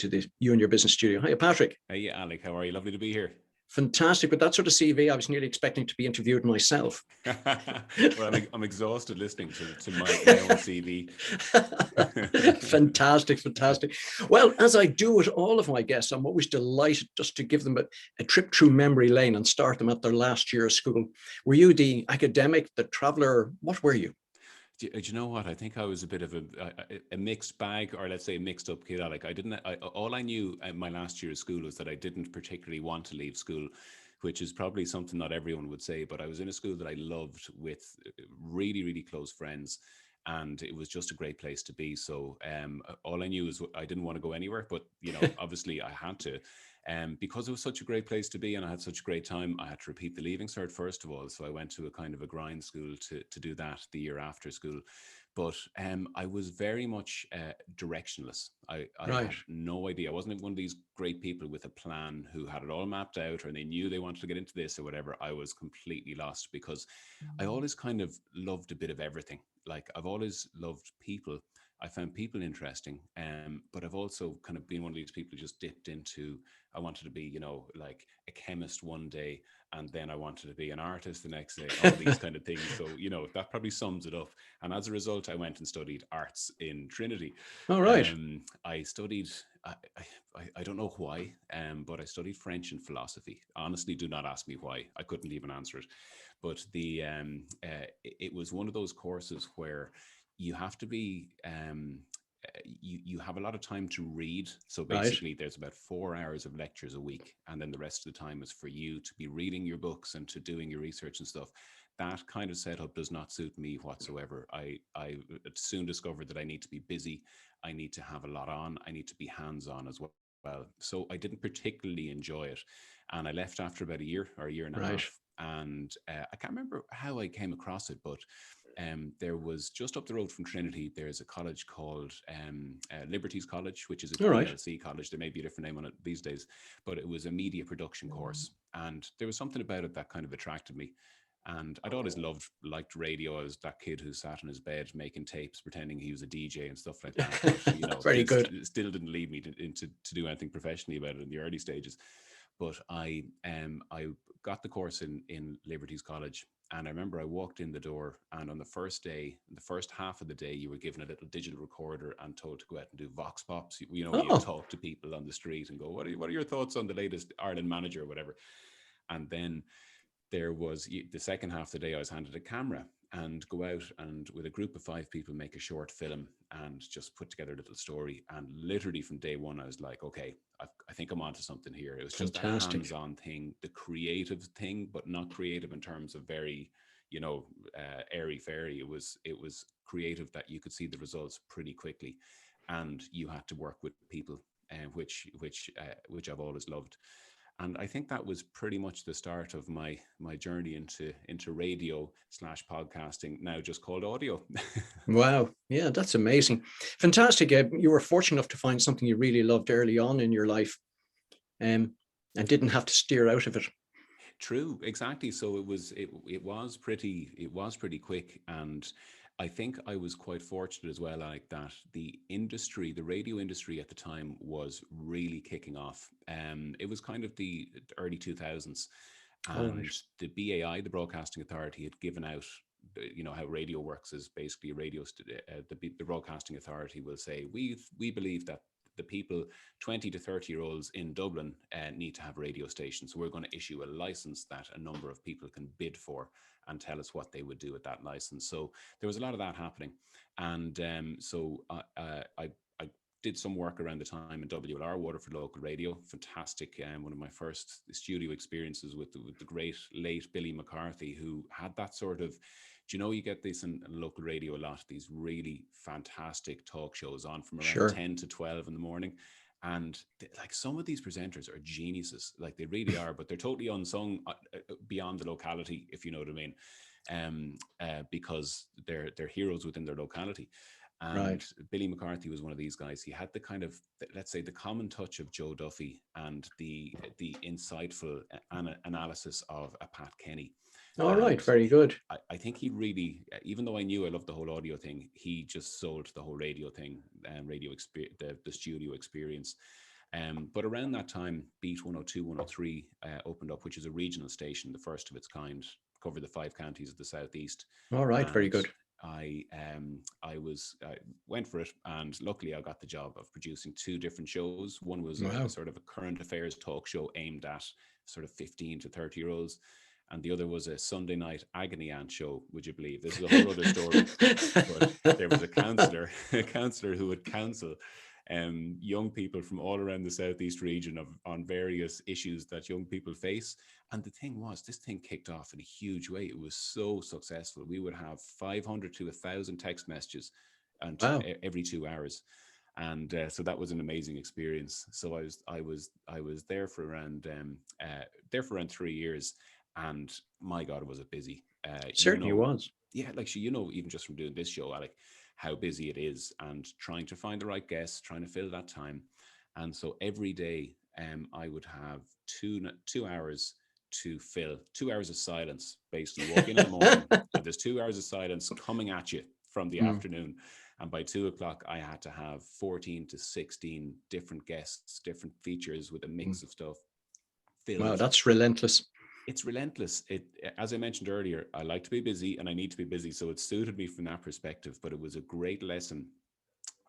to you and your business studio. Hi, Patrick. Hey, Alec, how are you? Lovely to be here. Fantastic. With that sort of CV, I was nearly expecting to be interviewed myself. Well, I'm exhausted listening to my own CV. Fantastic. Well, as I do with all of my guests, I'm always delighted just to give them a trip through memory lane and start them at their last year of school. Were you the academic, the traveler? What were you? Do you know what? I think I was a bit of a mixed bag, or let's say mixed up kid, Alec. All I knew in my last year of school was that I didn't particularly want to leave school, which is probably something not everyone would say, but I was in a school that I loved with really, really close friends. And it was just a great place to be. So all I knew is I didn't want to go anywhere, but obviously I had to. Because it was such a great place to be and I had such a great time, I had to repeat the Leaving Cert first of all. So I went to a kind of a grind school to do that the year after school. But I was very much directionless. I Right. had no idea. I wasn't one of these great people with a plan who had it all mapped out or they knew they wanted to get into this or whatever. I was completely lost because I always kind of loved a bit of everything. Like I've always loved people. I found people interesting, but I've also kind of been one of these people who just dipped into. I wanted to be, like a chemist one day, and then I wanted to be an artist the next day. All these kind of things. So that probably sums it up. And as a result, I went and studied arts in Trinity. All right. I studied. I don't know why, but I studied French and philosophy. Honestly, do not ask me why. I couldn't even answer it. But it was one of those courses where you have to be you have a lot of time to read. So Right. basically there's about 4 hours of lectures a week, and then the rest of the time is for you to be reading your books and to doing your research and stuff. That kind of setup does not suit me whatsoever. I soon discovered that I need to be busy, I need to have a lot on, I need to be hands-on as well. So I didn't particularly enjoy it, and I left after about a year or a year and a Right. half. And I can't remember how I came across it, but there was just up the road from Trinity, there's a college called Liberties College, which is a All right. PLC college. There may be a different name on it these days, but it was a media production course. And there was something about it that kind of attracted me. And I'd always liked radio. I was that kid who sat in his bed making tapes, pretending he was a DJ and stuff like that. But, Very good. still didn't lead me to do anything professionally about it in the early stages. But I got the course in Liberties College, and I remember I walked in the door, and on the first day, the first half of the day, you were given a little digital recorder and told to go out and do vox pops. You Oh, talk to people on the street and go, what are your thoughts on the latest Ireland manager or whatever. And then there was the second half of the day, I was handed a camera and go out and with a group of 5 people make a short film and just put together a little story. And literally from day one, I was like, okay, I think I'm onto something here. It was just a fantastic. hands-on thing, the creative thing, but not creative in terms of very, airy fairy. It was creative that you could see the results pretty quickly, and you had to work with people, which I've always loved. And I think that was pretty much the start of my journey into radio / podcasting, now just called audio. Wow. Yeah, that's amazing. Fantastic. You were fortunate enough to find something you really loved early on in your life, and didn't have to steer out of it. True, exactly. So it was pretty quick, and I think I was quite fortunate as well, like that the radio industry at the time was really kicking off. It was kind of the early 2000s, All right. and the BAI, the Broadcasting Authority, had given out. How radio works is basically the Broadcasting Authority will say we believe that the people 20 to 30-year-olds in Dublin need to have radio stations. So we're going to issue a license that a number of people can bid for and tell us what they would do with that license. So there was a lot of that happening. And so I did some work around the time in WLR, Waterford Local Radio. Fantastic. One of my first studio experiences with the great late Billy McCarthy, who had that sort of, you get this in local radio a lot, these really fantastic talk shows on from around Sure. 10 to 12 in the morning. And like some of these presenters are geniuses, like they really are, but they're totally unsung beyond the locality, if you know what I mean, because they're heroes within their locality. Right. And Billy McCarthy was one of these guys. He had the kind of, let's say, the common touch of Joe Duffy and the insightful analysis of a Pat Kenny. All right. And Very good. I think he really, even though I knew I loved the whole audio thing, he just sold the whole radio thing and the studio experience. But around that time, Beat 102, 103 opened up, which is a regional station, the first of its kind, covered the 5 counties of the southeast. All right, very And good. I went for it, and luckily I got the job of producing 2 different shows. One was a Wow. sort of a current affairs talk show aimed at sort of 15 to 30-year-olds, and the other was a Sunday night agony aunt show. Would you believe? This is a whole other story. But there was a counselor, a counselor who would counsel young people from all around the southeast region on various issues that young people face. And the thing was, this thing kicked off in a huge way. It was so successful. We would have 500 to 1,000 text messages and Wow. every 2 hours, and so that was an amazing experience. So I was there for around 3 years, and my God, was it busy? Certainly was. Yeah, like even just from doing this show, Alec, how busy it is, and trying to find the right guests, trying to fill that time. And so every day, I would have 2 hours to fill, 2 hours of silence. Basically, you walk in the morning, and there's 2 hours of silence coming at you from the Mm, afternoon. And by 2 o'clock, I had to have 14 to 16 different guests, different features with a mm. mix of stuff Wow, filled. that's relentless. It's relentless. As I mentioned earlier, I like to be busy and I need to be busy. So it suited me from that perspective, but it was a great lesson,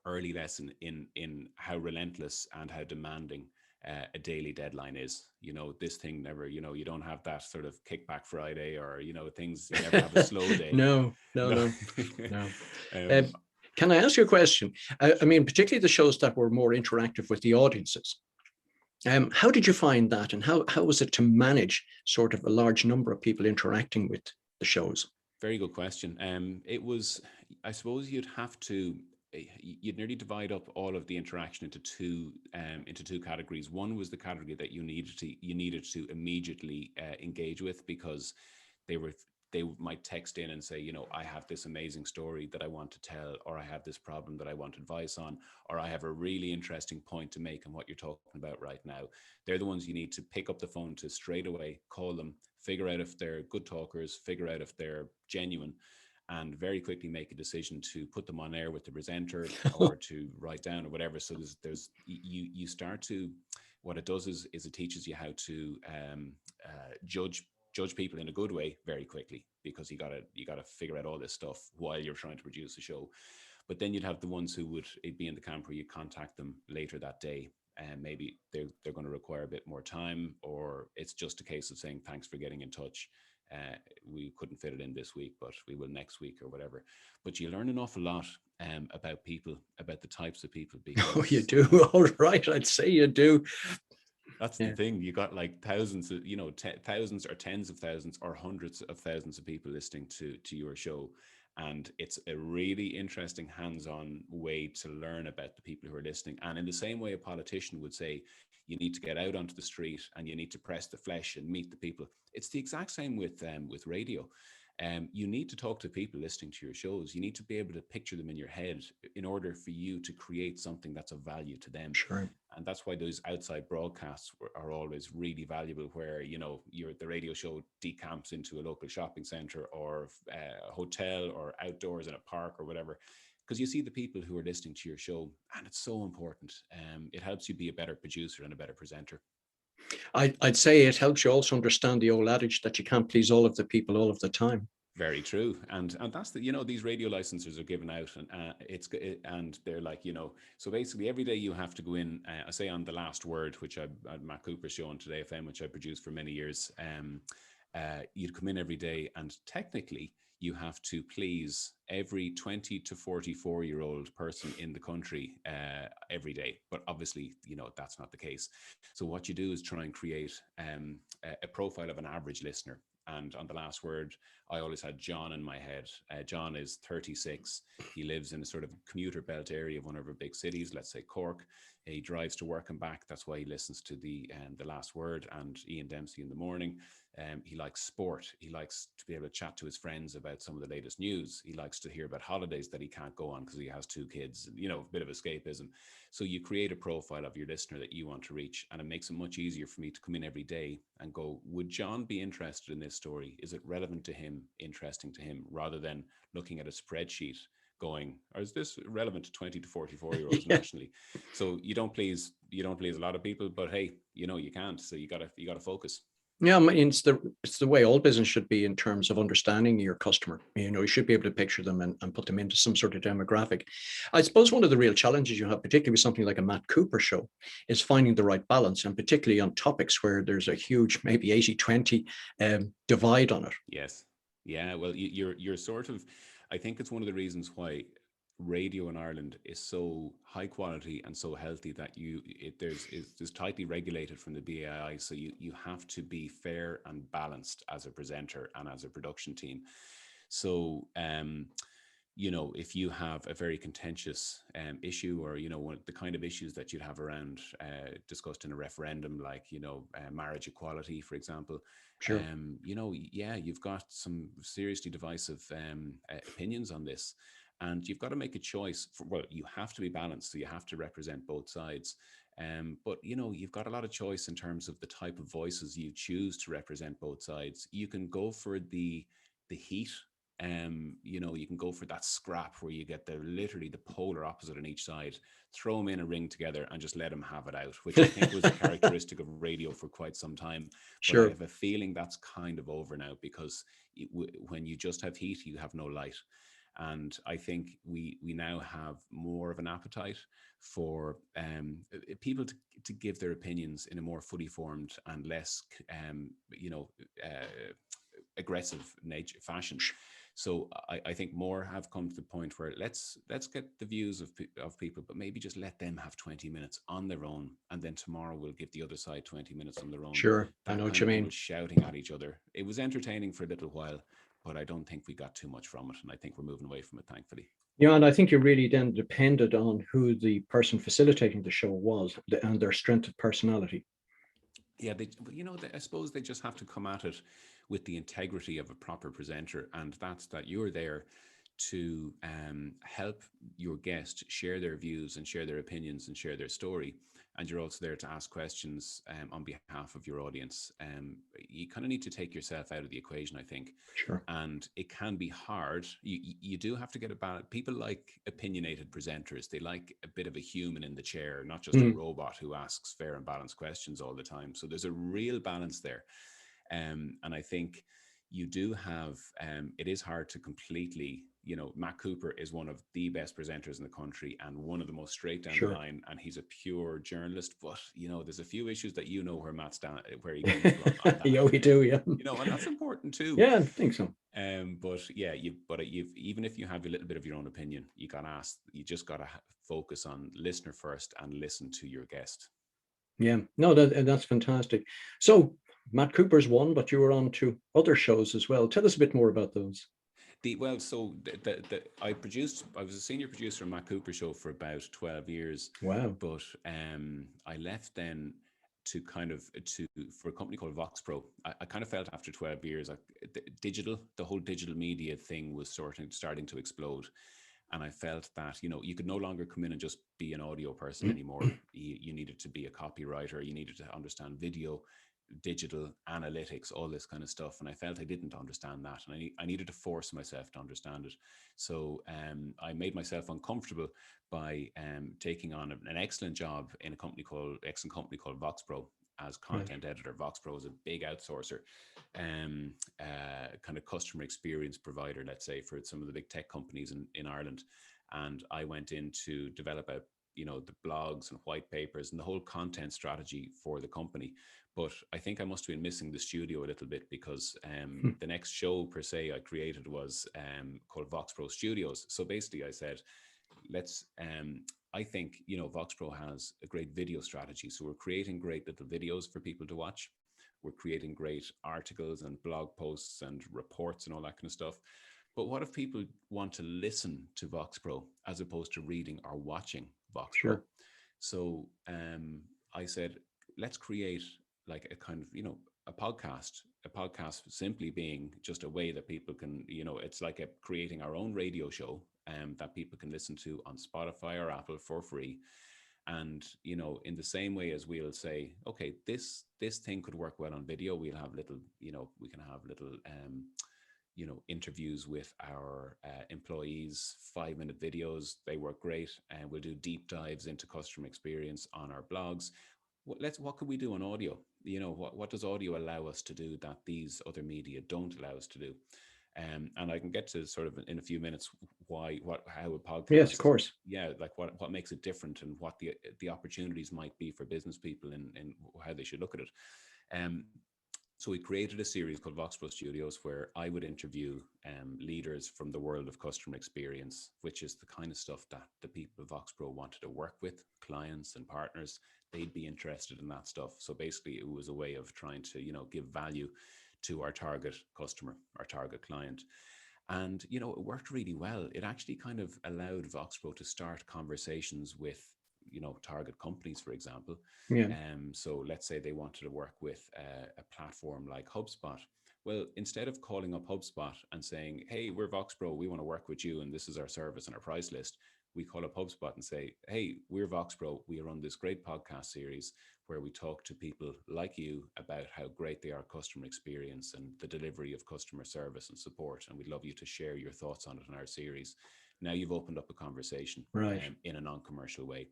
early lesson in how relentless and how demanding a daily deadline is. This thing never, you don't have that sort of kickback Friday, or, things, you never have a slow day. No, no, No. no, no. um, Can I ask you a question? I mean, particularly the shows that were more interactive with the audiences. How did you find that, and how was it to manage sort of a large number of people interacting with the shows? Very good question. It was, I suppose you'd nearly divide up all of the interaction into two categories. One was the category that you needed to immediately engage with, because they were they might text in and say, I have this amazing story that I want to tell, or I have this problem that I want advice on, or I have a really interesting point to make on what you're talking about right now. They're the ones you need to pick up the phone to straight away, call them, figure out if they're good talkers, figure out if they're genuine, and very quickly make a decision to put them on air with the presenter, or to write down, or whatever. So you start to, what it does is it teaches you how to judge people in a good way very quickly, because you gotta figure out all this stuff while you're trying to produce a show. But then you'd have the ones who would be in the camp where you contact them later that day, and maybe they're going to require a bit more time, or it's just a case of saying, thanks for getting in touch. We couldn't fit it in this week, but we will next week, or whatever. But you learn an awful lot about people, about the types of people, Oh, you because do. All right, I'd say you do. that's the Yeah, thing. You got like thousands of, thousands or tens of thousands or hundreds of thousands of people listening to your show. And it's a really interesting hands-on way to learn about the people who are listening. And in the same way a politician would say, you need to get out onto the street and you need to press the flesh and meet the people. It's the exact same with radio. You need to talk to people listening to your shows. You need to be able to picture them in your head in order for you to create something that's of value to them. sure. And that's why those outside broadcasts are always really valuable, where the radio show decamps into a local shopping center, or a hotel, or outdoors in a park, or whatever, because you see the people who are listening to your show, and it's so important. It helps you be a better producer and a better presenter. I'd say it helps you also understand the old adage that you can't please all of the people all of the time. Very true, and that's these radio licenses are given out, and and they're like, so basically every day you have to go in. I say on The Last Word, which I Matt Cooper's show on Today FM, which I produced for many years. You'd come in every day, and technically you have to please every 20 to 44-year-old person in the country every day. But obviously, that's not the case. So what you do is try and create a profile of an average listener. And on The Last Word, I always had John in my head. John is 36. He lives in a sort of commuter belt area of one of our big cities, let's say Cork. He drives to work and back. That's why he listens to the Last Word and Ian Dempsey in the morning. He likes sport. He likes to be able to chat to his friends about some of the latest news. He likes to hear about holidays that he can't go on because he has 2 kids, a bit of escapism. So you create a profile of your listener that you want to reach, and it makes it much easier for me to come in every day and go, would John be interested in this story? Is it relevant to him, interesting to him, rather than looking at a spreadsheet going, or is this relevant to 20 to 44-year-olds Yeah. nationally? So you don't please a lot of people, but hey, you can't. So you gotta focus. Yeah, I mean, it's the way all business should be in terms of understanding your customer. You should be able to picture them and put them into some sort of demographic. I suppose one of the real challenges you have, particularly with something like a Matt Cooper show, is finding the right balance, and particularly on topics where there's a huge, maybe 80-20 divide on it. Yes. Yeah. Well, you're sort of, I think it's one of the reasons why radio in Ireland is so high quality and so healthy that it's tightly regulated from the BAI. So you have to be fair and balanced as a presenter and as a production team. So, if you have a very contentious issue, or the kind of issues that you'd have around discussed in a referendum, like marriage equality, for example, Sure. yeah, you've got some seriously divisive opinions on this, and you've got to make a choice. Well, you have to be balanced, so you have to represent both sides. But you've got a lot of choice in terms of the type of voices you choose to represent both sides. You can go for the heat. You can go for that scrap where you get literally the polar opposite on each side, throw them in a ring together and just let them have it out, which I think was a characteristic of radio for quite some time. But I Sure. have a feeling that's kind of over now, because when you just have heat, you have no light. And I think we now have more of an appetite for people to give their opinions in a more fully formed and less, aggressive nature fashion. So I think more have come to the point where let's get the views of people, but maybe just let them have 20 minutes on their own, and then tomorrow we'll give the other side 20 minutes on their own. Sure. I That know what kind you of people mean. shouting at each other. It was entertaining for a little while, but I don't think we got too much from it, and I think we're moving away from it, thankfully. Yeah, and I think you really then depended on who the person facilitating the show was and their strength of personality. Yeah, I suppose they just have to come at it with the integrity of a proper presenter, and that's that you're there to help your guest share their views and share their opinions and share their story, and you're also there to ask questions on behalf of your audience. You kind of need to take yourself out of the equation, I think, Sure. and it can be hard. You do have to get a balance. People like opinionated presenters. They like a bit of a human in the chair, not just a Mm, robot who asks fair and balanced questions all the time. So there's a real balance there. And I think you do have, it is hard to completely, Matt Cooper is one of the best presenters in the country and one of the most straight down the sure. line, and he's a pure journalist. But there's a few issues that where Matt's down, where he comes to on that Yeah, we end. do. Yeah. And that's important too. Yeah, I think so. But yeah, you've even if you have a little bit of your own opinion, you just gotta focus on listener first and listen to your guest. Yeah. No, that's fantastic. So Matt Cooper's one, but you were on to other shows as well. Tell us a bit more about those. So I was a senior producer on Matt Cooper show for about 12 years, Wow. but I left then to for a company called Vox Pro. I kind of felt after 12 years, the whole digital media thing was starting to explode. And I felt that, you could no longer come in and just be an audio person anymore. You needed to be a copywriter. You needed to understand video, digital analytics, all this kind of stuff. And I felt I didn't understand that. And I needed to force myself to understand it. So I made myself uncomfortable by taking on an excellent job in excellent company called Vox Pro as Right. content editor. Vox Pro is a big outsourcer, kind of customer experience provider, let's say, for some of the big tech companies in Ireland. And I went in to develop the blogs and white papers and the whole content strategy for the company. But I think I must have been missing the studio a little bit, because Hmm. the next show per se I created was called Vox Pro Studios. So basically I said, let's I think Vox Pro has a great video strategy, so we're creating great little videos for people to watch. We're creating great articles and blog posts and reports and all that kind of stuff. But what if people want to listen to Vox Pro as opposed to reading or watching Vox Pro? Sure. So I said, let's create like a kind of a podcast simply being just a way that people can, it's like creating our own radio show that people can listen to on Spotify or Apple for free. And in the same way as we'll say, okay, this thing could work well on video, we'll have little, we can have little interviews with our employees, 5-minute videos. They work great. And we'll do deep dives into customer experience on our blogs. What can we do on audio? What does audio allow us to do that these other media don't allow us to do? And I can get to sort of in a few minutes how a Yes, of podcast, course. like what makes it different and what the opportunities might be for business people and how they should look at it. So we created a series called Vox Pro Studios, where I would interview leaders from the world of customer experience, which is the kind of stuff that the people of Vox Pro wanted to work with, clients and partners. They'd be interested in that stuff. So basically, it was a way of trying to, give value to our target customer, our target client. And, it worked really well. It actually kind of allowed Vox Pro to start conversations with, target companies, for example. Yeah. So let's say they wanted to work with a platform like HubSpot. Well, instead of calling up HubSpot and saying, hey, we're Vox Pro, we want to work with you, and this is our service and our price list, we call up HubSpot and say, hey, we're Vox Pro. We run this great podcast series where we talk to people like you about how great they are customer experience and the delivery of customer service and support. And we'd love you to share your thoughts on it in our series. Now you've opened up a conversation Right. In a non-commercial way.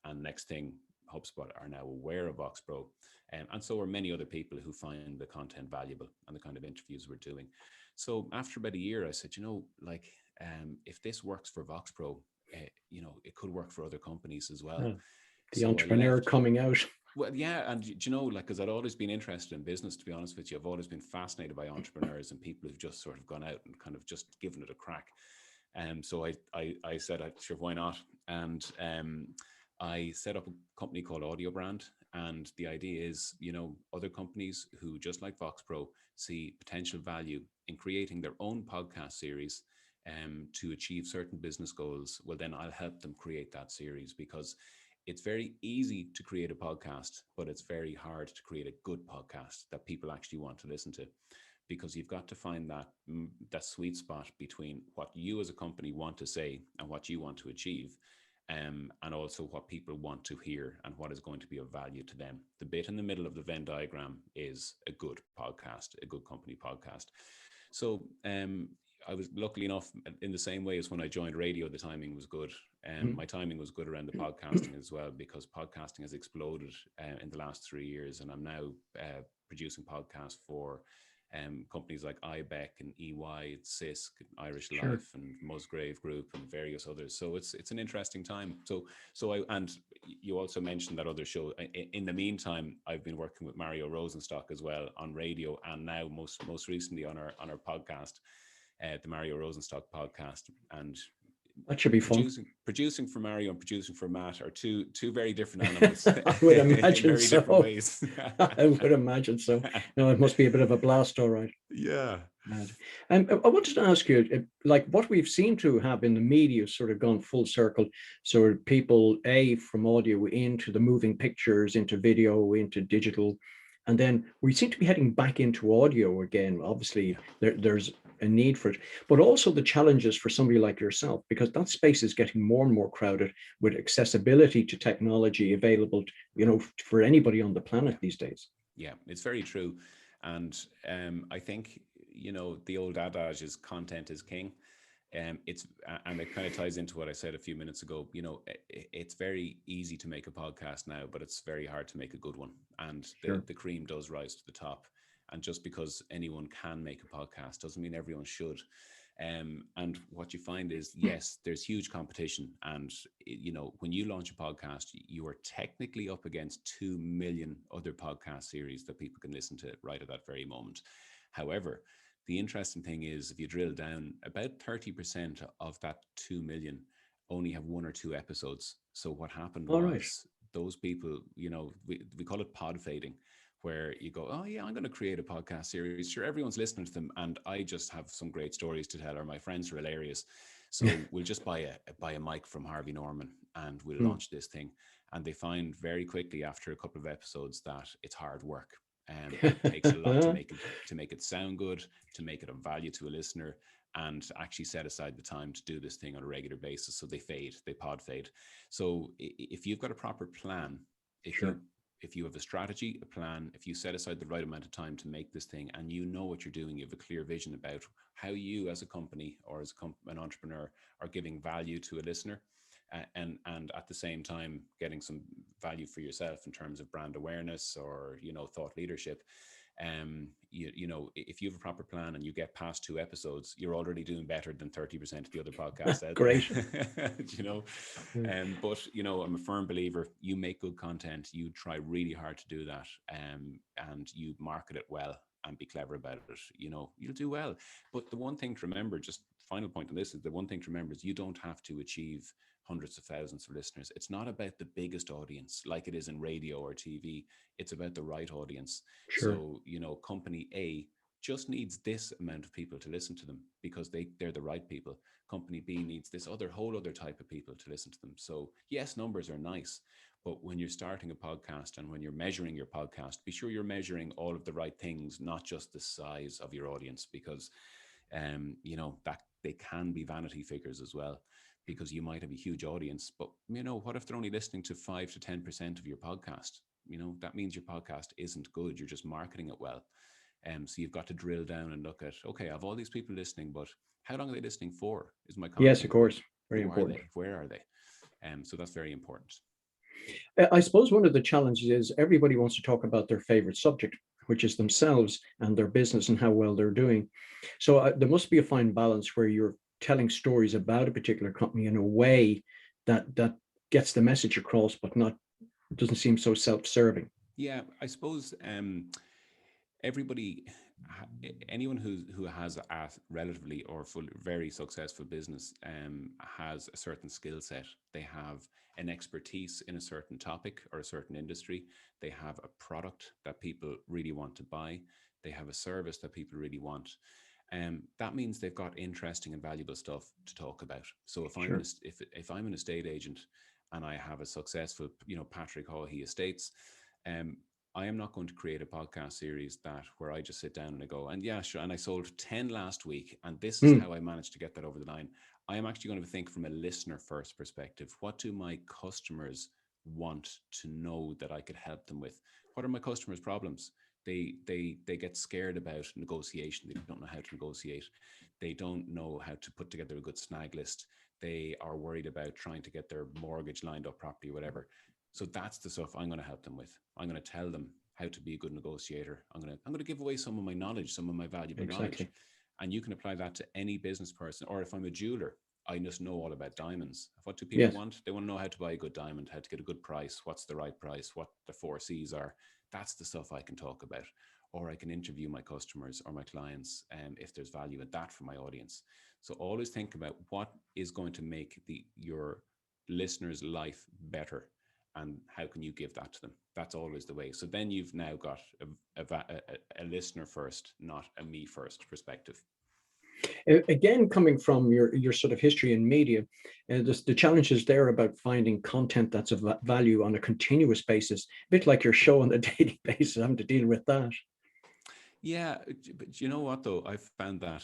And next thing, HubSpot are now aware of Vox Pro. And so are many other people who find the content valuable and the kind of interviews we're doing. So after about a year, I said, if this works for Vox Pro, it could work for other companies as well. The entrepreneur coming out. Well, yeah. And, because I'd always been interested in business, to be honest with you. I've always been fascinated by entrepreneurs and people who've just sort of gone out and kind of just given it a crack. So I said, sure, why not? And I set up a company called Audiobrand. And the idea is, other companies who, just like Vox Pro, see potential value in creating their own podcast series to achieve certain business goals, well, then I'll help them create that series, because it's very easy to create a podcast, but it's very hard to create a good podcast that people actually want to listen to, because you've got to find that sweet spot between what you as a company want to say and what you want to achieve, and also what people want to hear and what is going to be of value to them. The bit in the middle of the Venn diagram is a good podcast, a good company podcast. So I was lucky enough, in the same way as when I joined radio, the timing was good. My timing was good around the podcasting as well, because podcasting has exploded in the last 3 years. And I'm now producing podcasts for companies like IBEC and EY, CISC, Irish Life, and Musgrave Group, and various others. So it's an interesting time. And you also mentioned that other show. In the meantime, I've been working with Mario Rosenstock as well on radio, and now most recently on our podcast, the Mario Rosenstock podcast. And that should be fun. Producing for Mario and producing for Matt are two very different animals. I would imagine in very so. different ways. I would imagine so. No, it must be a bit of a blast, all right. Yeah. And I wanted to ask you, like, what we've seemed to have in the media sort of gone full circle. So people, from audio into the moving pictures, into video, into digital. And then we seem to be heading back into audio again. Obviously, there's a need for it, but also the challenges for somebody like yourself, because that space is getting more and more crowded with accessibility to technology available, for anybody on the planet these days. Yeah, it's very true. And I think, the old adage is content is king. And it kind of ties into what I said a few minutes ago. It's very easy to make a podcast now, but it's very hard to make a good one. And the cream does rise to the top. And just because anyone can make a podcast doesn't mean everyone should. And what you find is, yes, there's huge competition. And, when you launch a podcast, you are technically up against 2 million other podcast series that people can listen to right at that very moment. However, the interesting thing is, if you drill down, about 30% of that 2 million only have 1 or 2 episodes. So what happened was those people, we call it pod fading, where you go, oh yeah, I'm going to create a podcast series. Sure, everyone's listening to them, and I just have some great stories to tell, or my friends are hilarious. So we'll just buy a mic from Harvey Norman and we'll launch this thing. And they find very quickly after a couple of episodes that it's hard work. It takes a lot to make it sound good, to make it of value to a listener, and actually set aside the time to do this thing on a regular basis. So they pod fade. So if you've got a proper plan, if you if you have a strategy, a plan, if you set aside the right amount of time to make this thing, and you know what you're doing, you have a clear vision about how you as a company or as an entrepreneur are giving value to a listener, and at the same time getting some value for yourself in terms of brand awareness or, you know, thought leadership. You know, if you have a proper plan and you get past 2 episodes, you're already doing better than 30% of the other podcasts out Great. there. You know, but you know, I'm a firm believer. You make good content, you try really hard to do that, and you market it well and be clever about it. You know, you'll do well. But the one thing to remember, just final point on this, is the one thing to remember is you don't have to achieve hundreds of thousands of listeners. It's not about the biggest audience like it is in radio or TV. It's about the right audience. Sure. So, you know, company A just needs this amount of people to listen to them because they're the right people. Company B needs this whole other type of people to listen to them. So yes, numbers are nice, but when you're starting a podcast and when you're measuring your podcast, be sure you're measuring all of the right things, not just the size of your audience, because you know, that they can be vanity figures as well, because you might have a huge audience, but you know, what if they're only listening to 5 to 10% of your podcast? You know, that means your podcast isn't good. You're just marketing it well. So you've got to drill down and look at, okay, I have all these people listening, but how long are they listening for? Is my Yes, of content good? course. Very Who are important. they? Where are they? So that's very important. I suppose one of the challenges is everybody wants to talk about their favorite subject, which is themselves and their business and how well they're doing. So there must be a fine balance where you're telling stories about a particular company in a way that gets the message across, but not doesn't seem so self-serving. Yeah, I suppose everybody, anyone who has a relatively or very successful business has a certain skill set. They have an expertise in a certain topic or a certain industry. They have a product that people really want to buy. They have a service that people really want. That means they've got interesting and valuable stuff to talk about. So if I'm Sure. if I'm an estate agent and I have a successful, you know, Patrick Haughey Estates, um, I am not going to create a podcast series that where I just sit down and I go, and yeah, sure, and I sold 10 last week, and this is Hmm. how I managed to get that over the line. I am actually going to think from a listener first perspective. What do my customers want to know that I could help them with? What are my customers' problems? They get scared about negotiation. They don't know how to negotiate. They don't know how to put together a good snag list. They are worried about trying to get their mortgage lined up properly, whatever. So that's the stuff I'm going to help them with. I'm going to tell them how to be a good negotiator. I'm going to give away some of my knowledge, some of my valuable knowledge, Exactly. and you can apply that to any business person. Or if I'm a jeweler, I just know all about diamonds. What do people Yes. want? They want to know how to buy a good diamond, how to get a good price, what's the right price, what the 4 C's are. That's the stuff I can talk about. Or I can interview my customers or my clients if there's value in that for my audience. So always think about what is going to make your listener's life better, and how can you give that to them. That's always the way. So then you've now got a listener first, not a me first perspective. Again, coming from your sort of history in media, the challenges there about finding content that's of value on a continuous basis, a bit like your show on a daily basis, having to deal with that. Yeah, but you know what though, I've found that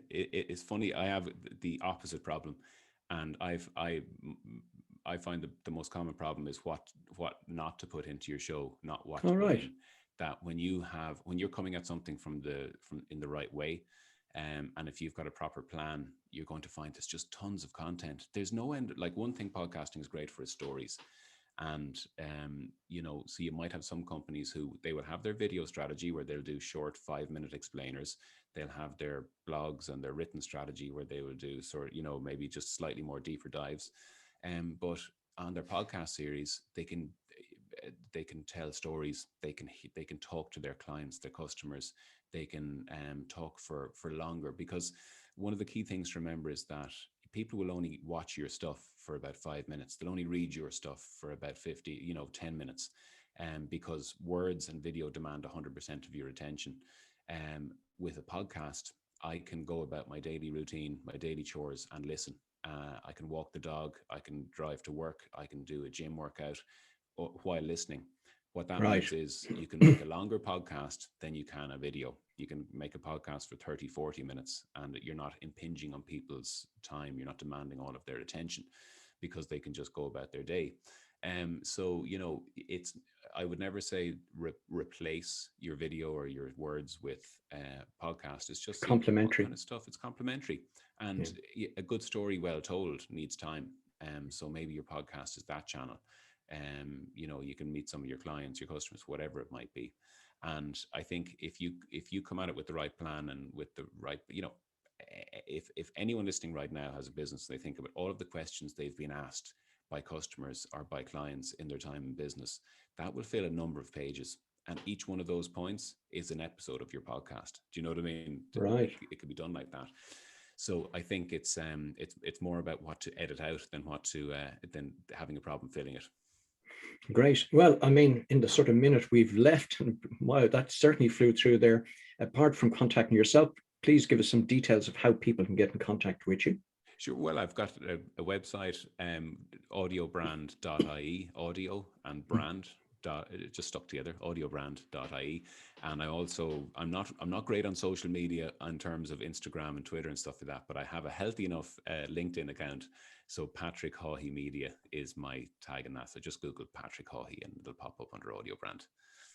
it's funny. I have the opposite problem, and I find the most common problem is what not to put into your show, not what to All put right. in. That when you're coming at something from in the right way, and if you've got a proper plan, you're going to find there's just tons of content. There's no end. Like, one thing podcasting is great for is stories. And you know, so you might have some companies who they will have their video strategy where they'll do short 5-minute explainers. They'll have their blogs and their written strategy where they will do sort of, you know, maybe just slightly more deeper dives. But on their podcast series, they can tell stories. They can talk to their clients, their customers. They can talk for longer, because one of the key things to remember is that people will only watch your stuff for about 5 minutes. They'll only read your stuff for about 10 minutes, because words and video demand 100% of your attention. With a podcast, I can go about my daily routine, my daily chores, and listen. I can walk the dog. I can drive to work. I can do a gym workout while listening. What that Right. means is you can make a longer podcast than you can a video. You can make a podcast for 30, 40 minutes, and you're not impinging on people's time. You're not demanding all of their attention, because they can just go about their day. So, you know, I would never say replace your video or your words with podcast. It's just see what Complementary. kind of stuff. It's complementary, Yeah. and a good story well told needs time. So maybe your podcast is that channel. You know, you can meet some of your clients, your customers, whatever it might be. And I think if you come at it with the right plan and with the right, you know, if anyone listening right now has a business, they think about all of the questions they've been asked by customers or by clients in their time in business, that will fill a number of pages. And each one of those points is an episode of your podcast. Do you know what I mean? Right. It could be done like that. So I think it's more about what to edit out than what to than having a problem filling it. Great. Well, I mean, in the sort of minute we've left, and wow, that certainly flew through there. Apart from contacting yourself, please give us some details of how people can get in contact with you. Sure. Well, I've got a website, audiobrand.ie, audio and brand. It just stuck together, audiobrand.ie. And I'm not great on social media in terms of Instagram and Twitter and stuff like that, but I have a healthy enough LinkedIn account. So Patrick Haughey Media is my tag in that. So just Google Patrick Haughey and it'll pop up under Audiobrand.